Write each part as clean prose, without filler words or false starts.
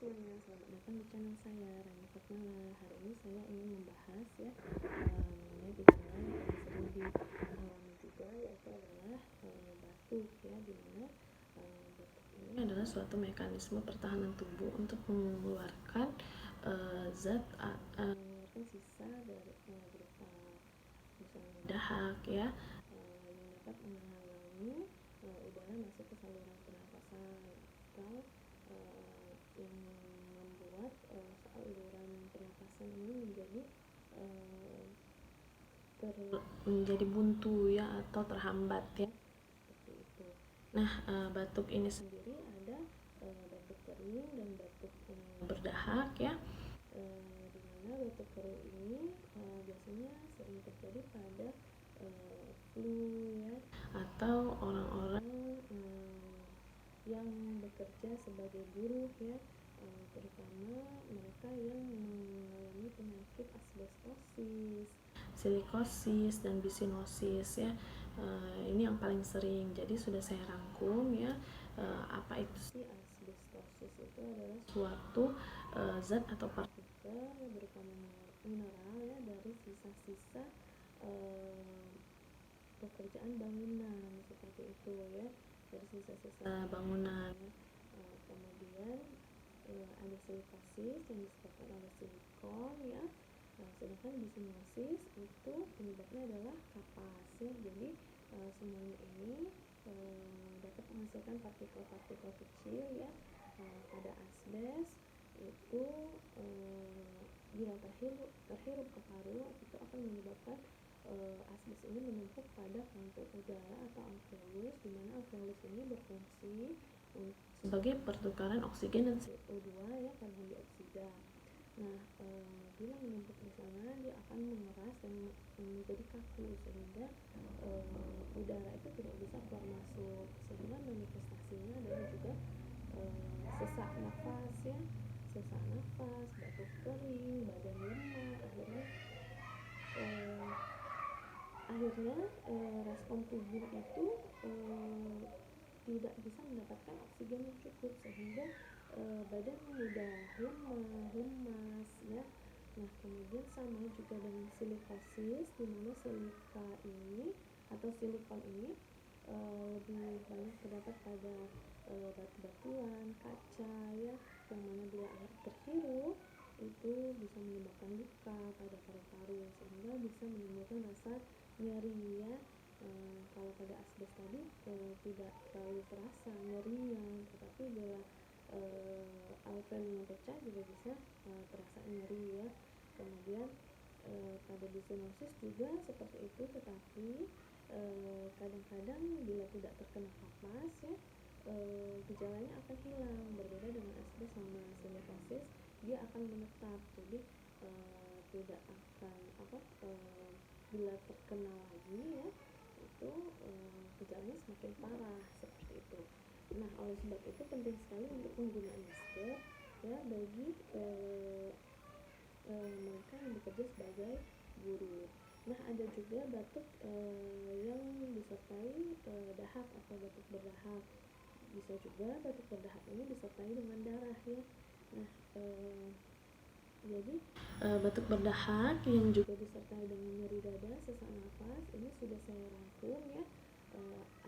semuanya, selamat datang di channel saya, Rani Fatmala. Hari ini saya ingin membahas mengenai gejala yang paling sering dialami juga, yaitu adalah batuk ya, dimana batuk ini adalah suatu mekanisme pertahanan tubuh untuk mengeluarkan mengeluarkan sisa dari berupa misalnya dahak ya, yang dapat menghalangi udara masuk ke saluran pernapasan atau yang membuat saluran pernapasan ini menjadi buntu ya, atau terhambat ya, seperti itu. Nah, batuk ini sendiri ada batuk kering dan batuk berdahak ya. Di mana batuk kering ini biasanya sering terjadi pada flu ya, atau orang-orang yang bekerja sebagai buruh ya, terutama mereka yang mengalami penyakit asbestosis, silikosis, dan bisinosis ya. Ini yang paling sering. Jadi sudah saya rangkum ya, apa itu sih asbestosis. Itu adalah suatu zat atau partikel berupa mineral ya, dari sisa-sisa pekerjaan bangunan, seperti itu ya, dari sisa-sisa bangunan. Kemudian ada silikosis yang disebabkan oleh silikon ya. Sedangkan bisinosis itu penyebabnya adalah kapas ya. Jadi semuanya ini dapat menghasilkan partikel-partikel kecil ya pada asbes itu. Bila terhirup ke paru, itu akan menyebabkan asbes ini menumpuk pada kantung udara atau alveolus, di mana alveolus ini berfungsi sebagai pertukaran oksigen dan CO2 ya, karbon dioksida. Nah, bila menumpuk di sana, dia akan mengeras dan menjadi kaku, sehingga udara itu tidak bisa keluar masuk, sehingga manifestasinya adalah juga sesak nafas ya, sesak nafas, batuk kering, badan lemah. Akhirnya respon tubuh itu tidak bisa mendapatkan oksigen yang cukup, sehingga badan mudah lemah, lemas ya. Nah, kemudian sama juga dengan silikosis, di mana silika ini atau silikon ini lebih banyak terdapat pada batu-batuan, kaca ya, yang mana bila terhirup itu bisa menyebabkan luka pada paru-paru, sehingga bisa menimbulkan rasa nyeri ya. Kalau pada asbes tadi tidak terlalu terasa nyerinya, tetapi bila alveolnya pecah juga bisa terasa nyeri ya. Kemudian pada bisinosis juga seperti itu, tetapi kadang-kadang bila tidak terkena kapas ya, gejalanya akan hilang. Berbeda dengan asbes sama silikosis, dia akan menetap. Jadi tidak akan bila terkena lagi ya, itu gejalanya semakin parah, seperti itu. Nah, oleh sebab itu penting sekali untuk penggunaan masker ya, bagi mereka yang bekerja sebagai buruh. Nah, ada juga batuk yang disertai dahak atau batuk berdahak. Bisa juga batuk berdahak ini disertai dengan darah ya. Nah, jadi batuk berdahak yang juga disertai dengan nyeri dada, sesak nafas, ini sudah saya rangkum ya.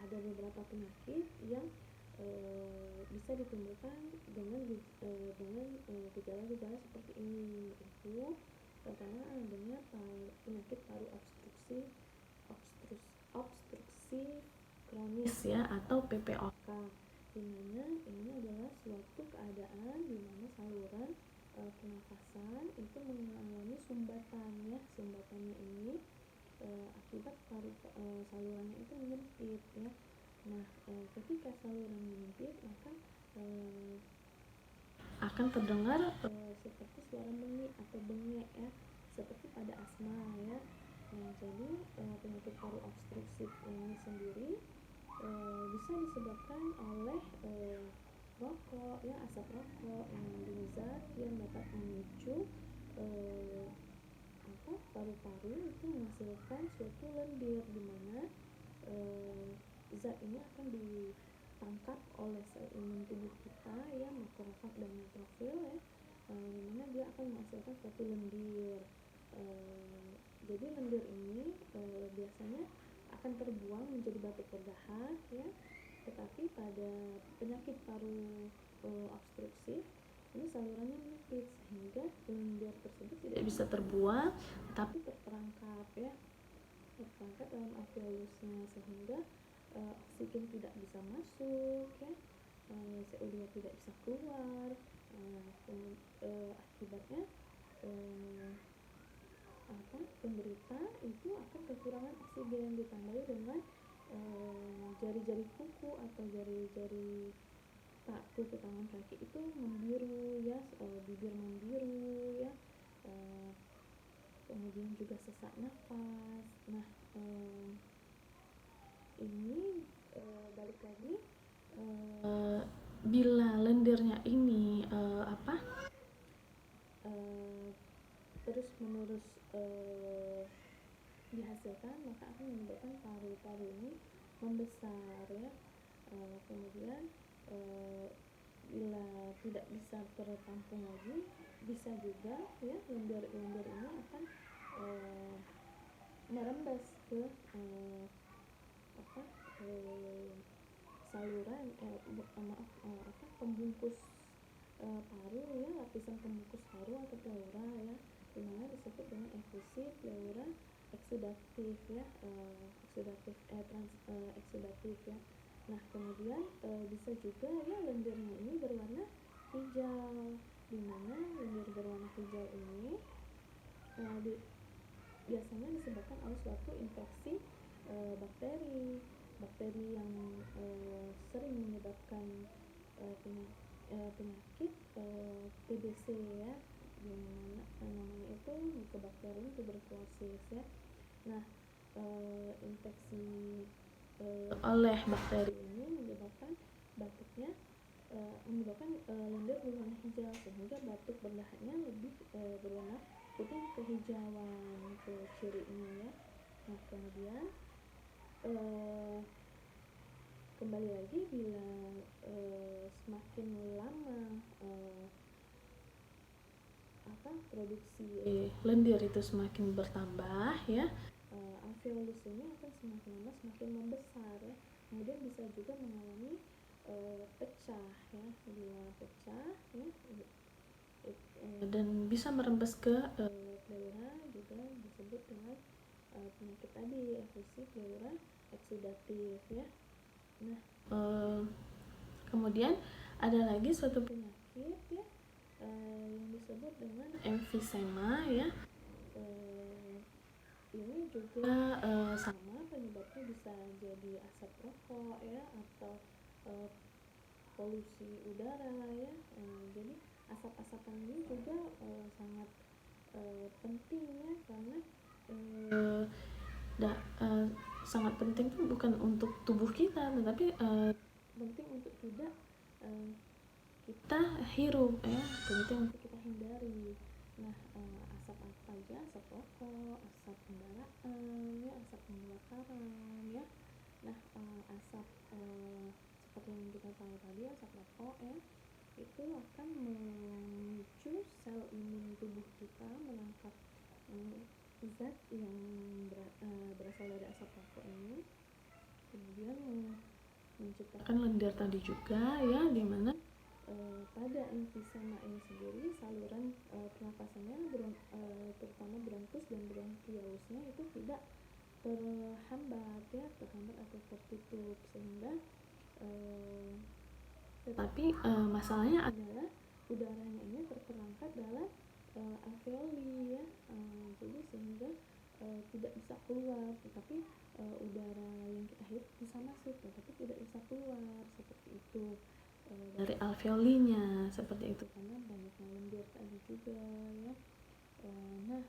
Ada beberapa penyakit yang bisa ditimbulkan dengan gejala-gejala seperti ini. Itu pertama adanya penyakit paru obstruksi kronis ya, atau PPOK, di mana ini adalah suatu keadaan di mana saluran pernafasan itu mengalami sumbatan ya. Sumbatannya ini akibat salurannya itu menyempit ya. Nah, ketika saluran menyempit, maka akan terdengar seperti suara bengek atau bengek ya, seperti pada asma ya. Jadi penyakit paru obstruktif ini sendiri bisa disebabkan oleh rokok ya, asap rokok yang mengandung zat yang dapat memicu paru-paru itu menghasilkan suatu lendir, di mana zat ini akan ditangkap oleh sel imun tubuh kita ya, diafragma dan neutrofil ya, dimana dia akan menghasilkan suatu lendir. Jadi lendir ini biasanya akan terbuang menjadi batuk berdahak ya, tetapi pada penyakit paru obstruktif ini salurannya menyempit sehingga lendir tersebut tidak bisa terbuang tapi terperangkap ya, terperangkap dalam alveolusnya sehingga oksigen tidak bisa masuk ya, CO2 tidak bisa keluar. Akibatnya penderita itu akan kekurangan oksigen ditandai dengan jari-jari kuku atau jari-jari kuku tangan kaki itu membiru ya, bibir membiru ya, kemudian juga sesak nafas. Nah ini balik lagi bila lendirnya ini terus menerus dihasilkan, maka akan menyebabkan paru-paru ini membesar ya. Kemudian bila tidak bisa tertampung lagi, bisa juga ya lendir-lendir ini akan merembes ke saluran pembungkus paru ya, lapisan pembungkus paru atau pleura ya, dimana disebut dengan efusi pleura eksudatif ya, eksudatif ya. Nah kemudian bisa juga ya lendirnya ini berwarna hijau, dimana lendir berwarna hijau ini biasanya disebabkan oleh suatu infeksi bakteri yang sering menyebabkan penyakit TBC ya, dimana namanya itu Mycobacterium tuberculosis ya. Nah infeksi oleh bakteri ini menyebabkan batuknya, menyebabkan lendir berwarna hijau sehingga batuk berdahaknya lebih berwarna putih kehijauan itu cirinya ya. Nah kemudian kembali lagi bila semakin lama produksi lendir itu semakin bertambah ya, alveolus ini akan semakin lama semakin membesar ya. Kemudian bisa juga mengalami pecah ya, bila pecah ya, dan bisa merembes ke pleura, juga disebut dengan penyakit tadi efusi pleura eksudatif ya. Nah kemudian ada lagi suatu penyakit ya yang disebut dengan emfisema ya. Ini juga sama, penyebabnya bisa jadi asap rokok ya, atau polusi udara ya. Jadi asap-asapan ini juga sangat penting ya, karena sangat penting itu bukan untuk tubuh kita, tetapi penting untuk tidak kita hirup ya, penting untuk kita hindari. Nah asap apa aja? Asap rokok, asap kendaraan ya, asap pembakaran ya. Nah asap seperti yang kita tahu tadi, asap rokok ya, itu akan memicu sel imun tubuh kita menangkap zat yang berasal dari asap rokok ini, kemudian menciptakan lendir tadi juga ya, dimana pada emfisema ini sendiri saluran pernapasannya terutama bronkus dan bronkiolusnya itu tidak terhambat ya, terhambat atau tertutup, sehingga tetapi masalahnya adalah udaranya ini terperangkap dalam alveoli ya, jadi sehingga tidak bisa keluar, tetapi udara yang kita hirup bisa masuk tetapi tidak bisa keluar, seperti itu dari alveolinya, seperti itu, karena banyaknya lendir tadi juga ya. Nah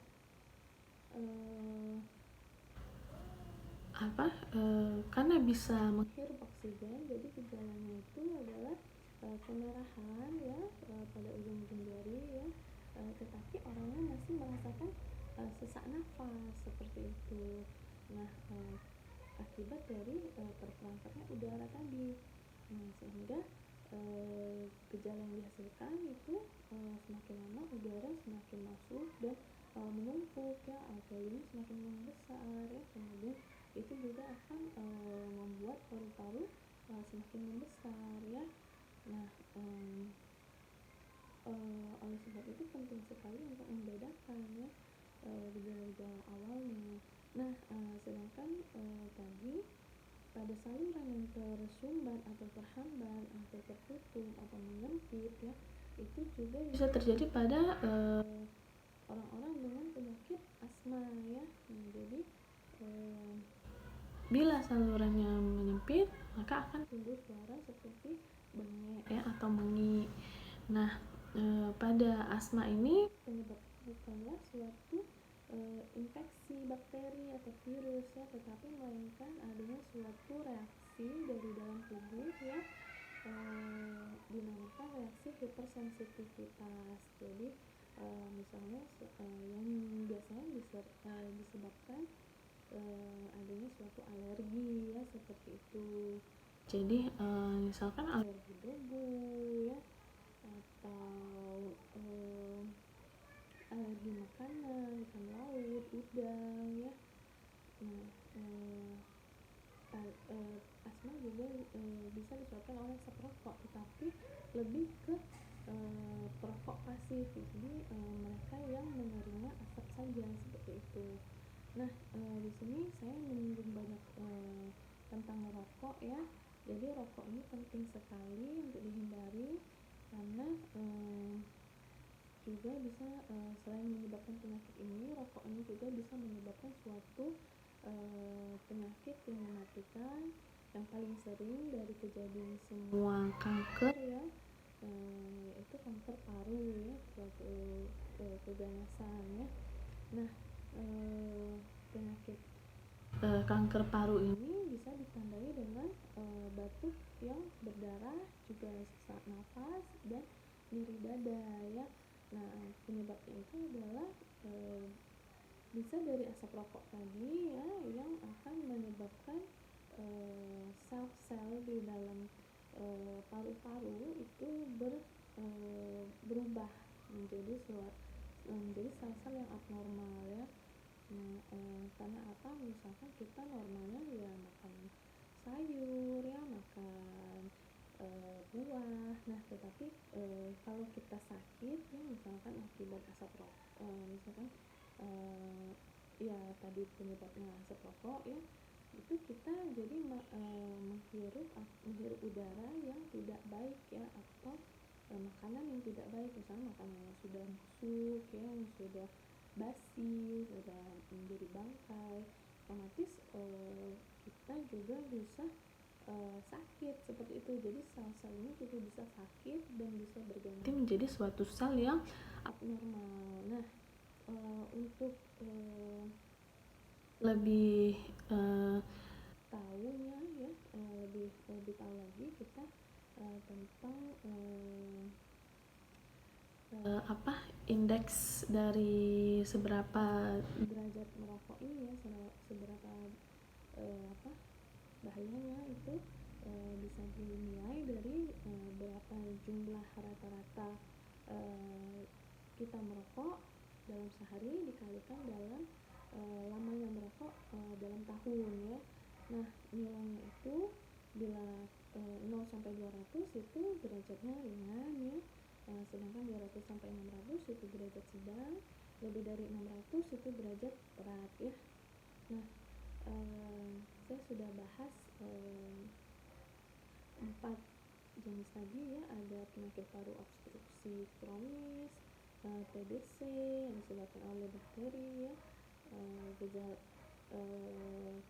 karena bisa menghirup oksigen, jadi gejalanya itu adalah kemerahan ya pada ujung-ujung jari ya, tetapi orangnya masih merasakan sesak nafas, seperti itu. Nah akibat dari terperangkapnya udara tadi, sehingga gejala yang dihasilkan itu semakin lama udara semakin masuk dan menumpuk ya, alveolnya semakin membesar ya, kemudian itu juga akan membuat paru-paru semakin membesar ya. Nah, oleh sebab itu penting sekali untuk membedakan ya gejala-gejala awalnya. Nah, sedangkan tadi pada saluran yang tersumbat atau terhambat atau tertutup atau menyempit ya, itu juga bisa terjadi pada orang-orang dengan penyakit asma ya. Nah, jadi bila salurannya menyempit maka akan timbul suara seperti bengek ya atau mengi. Nah, pada asma ini penyebab bukanlah suatu infeksi bakteri atau virus ya, tetapi melainkan adanya suatu reaksi dari dalam tubuh ya, dinamakan reaksi hipersensitivitas. Jadi misalnya yang biasanya disebabkan adanya suatu alergi ya, seperti itu. Jadi misalkan alergi debu ya, atau alergi makanan, ikan laut, udang ya. Nah, asma juga bisa disebabkan oleh asap rokok, tetapi lebih ke perokok pasif. Jadi mereka yang menerima asap saja seperti itu. Nah, di sini saya menyinggung banyak tentang rokok ya. Jadi rokok ini penting sekali untuk dihindari karena juga bisa selain menyebabkan penyakit ini, rokok ini juga bisa menyebabkan suatu penyakit yang mematikan, yang paling sering dari kejadian semua kanker ya, itu kanker paru ya, suatu keganasan ya. Nah, penyakit kanker paru ini bisa ditandai dengan batuk yang berdarah, juga sesak nafas dan nyeri dada ya. Nah, penyebabnya itu adalah bisa dari asap rokok tadi ya, yang akan menyebabkan sel-sel di dalam paru-paru itu berubah menjadi sel-sel yang abnormal ya. Nah, karena apa? Misalkan kita normalnya ya makan sayur ya, makan buah. Nah, tetapi kalau kita sakit ya, misalkan akibat asap rokok, misalkan ya tadi penyebabnya asap rokok ya, itu kita jadi menghirup udara yang tidak baik ya, atau makanan yang tidak baik, misalnya makanan yang sudah busuk ya, yang sudah basi, sudah menjadi bangkai, otomatis kita juga bisa sakit seperti itu. Jadi sel-sel ini juga bisa sakit dan bisa berganti menjadi suatu sel yang abnormal. Nah, untuk lebih tahunya ya, lebih tahu lagi kita tentang indeks dari seberapa derajat merokok ini ya, seberapa bahayanya itu bisa dinilai dari berapa jumlah rata-rata kita merokok dalam sehari dikalikan dalam lamanya merokok dalam tahun ya. Nah, nilainya itu bila 0 sampai 200 itu derajatnya ringan ya. Sedangkan 200 sampai 600 itu derajat sedang, lebih dari 600 itu derajat berat ya. Nah, saya sudah bahas 4 jenis tadi ya, ada penyakit paru obstruksi kronis, TBC yang disebabkan oleh bakteri ya,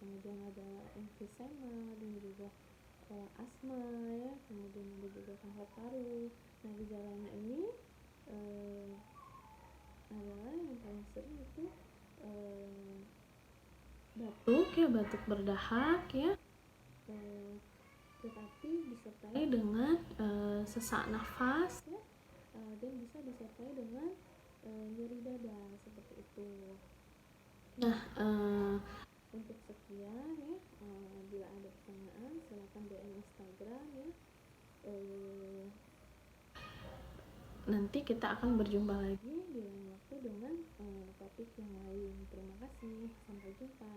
kemudian ada emfisema dan juga asma ya, kemudian ada juga kanker paru. Nah, gejalanya ini adalah yang paling sering itu batuk ya, batuk berdahak ya, tetapi disertai dengan sesak nafas ya, dan bisa disertai dengan nyeri dada seperti itu. Nah, untuk sekian ya, bila ada pertanyaan silakan DM Instagram ya, nanti kita akan berjumpa lagi di lain waktu dengan topik yang lain. Terima kasih, sampai jumpa.